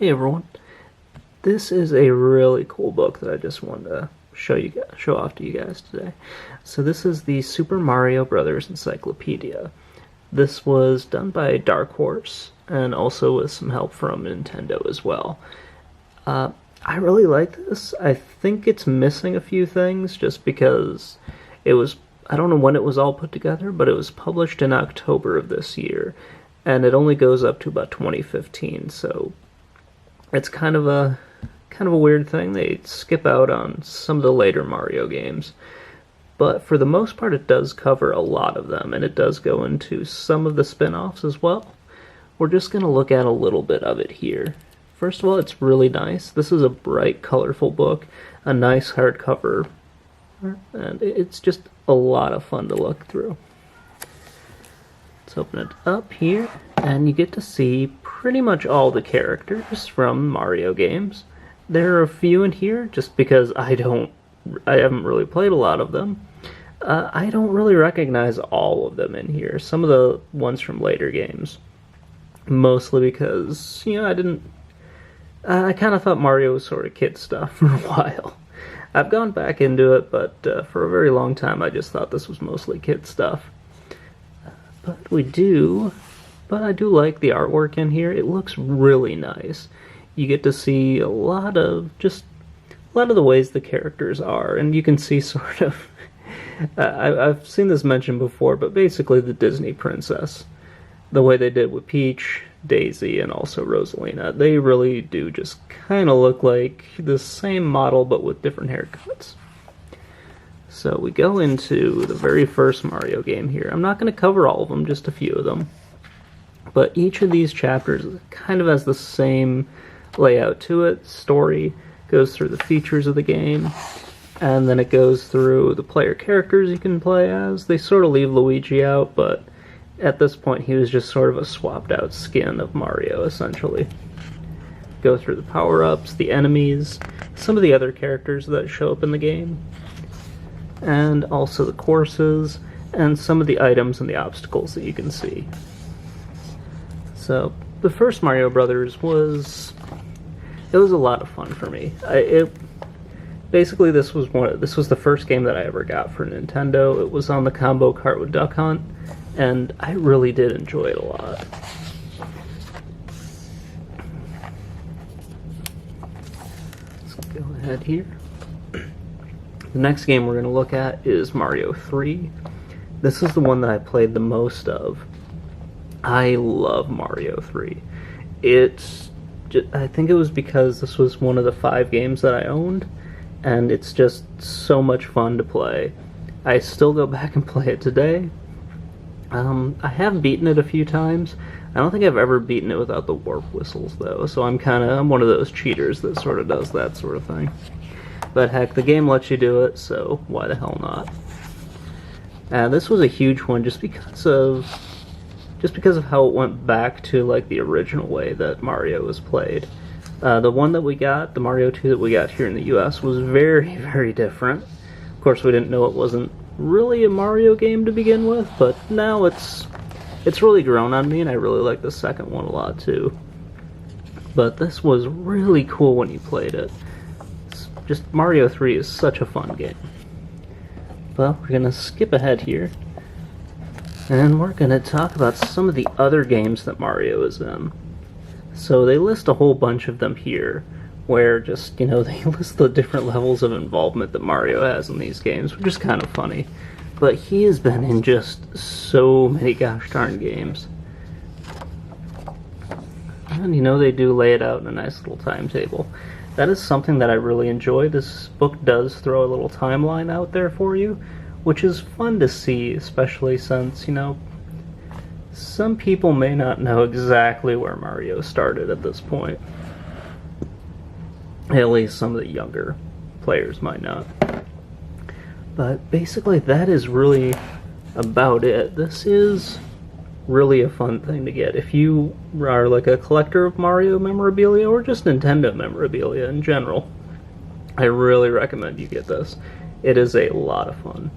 Hey everyone, this is a really cool book that I just wanted to show off to you guys today. So this is the Super Mario Brothers Encyclopedia. This was done by Dark Horse and also with some help from Nintendo as well. I really like this. I think it's missing a few things just because I don't know when it was all put together, but it was published in October of this year, and it only goes up to about 2015, so it's kind of a weird thing. They skip out on some of the later Mario games, but for the most part it does cover a lot of them, and it does go into some of the spin-offs as well. We're just going to look at a little bit of it here. First of all, it's really nice. This is a bright, colorful book, a nice hardcover, and it's just a lot of fun to look through. Let's open it up here, and you get to see pretty much all the characters from Mario games. There are a few in here just because I haven't really played a lot of them. I don't really recognize all of them in here. Some of the ones from later games, mostly because I kind of thought Mario was sort of kid stuff for a while. I've gone back into it, but for a very long time I just thought this was mostly kid stuff. But I do like the artwork in here. It looks really nice. You get to see a lot of the ways the characters are, and you can see sort of I've seen this mentioned before, but basically the Disney princess, the way they did with Peach, Daisy, and also Rosalina. They really do just kind of look like the same model but with different haircuts. So we go into the very first Mario game here. I'm not going to cover all of them, just a few of them. But each of these chapters kind of has the same layout to it. Story goes through the features of the game, and then it goes through the player characters you can play as. They sort of leave Luigi out, but at this point he was just sort of a swapped out skin of Mario, essentially. Go through the power-ups, the enemies, some of the other characters that show up in the game, and also the courses, and some of the items and the obstacles that you can see. So, the first Mario Brothers was a lot of fun for me. Basically, this was the first game that I ever got for Nintendo. It was on the combo cart with Duck Hunt, and I really did enjoy it a lot. Let's go ahead here. The next game we're going to look at is Mario 3. This is the one that I played the most of. I love Mario 3. I think it was because this was one of the 5 games that I owned, and it's just so much fun to play. I still go back and play it today. I have beaten it a few times. I don't think I've ever beaten it without the warp whistles, though, so I'm one of those cheaters that sort of does that sort of thing. But heck, the game lets you do it, so why the hell not? This was a huge one just because of how it went back to like the original way that Mario was played. The one that we got, the Mario 2 that we got here in the US, was very, very different. Of course, we didn't know it wasn't really a Mario game to begin with, but now it's really grown on me, and I really like the second one a lot too. But this was really cool when you played it. Just Mario 3 is such a fun game. Well, we're going to skip ahead here, and we're going to talk about some of the other games that Mario is in. So they list a whole bunch of them here, where they list the different levels of involvement that Mario has in these games, which is kind of funny. But he has been in just so many gosh darn games. And they do lay it out in a nice little timetable. That is something that I really enjoy. This book does throw a little timeline out there for you, which is fun to see, especially since, some people may not know exactly where Mario started at this point. At least some of the younger players might not. But basically that is really about it. This is really a fun thing to get. If you are like a collector of Mario memorabilia or just Nintendo memorabilia in general, I really recommend you get this. It is a lot of fun.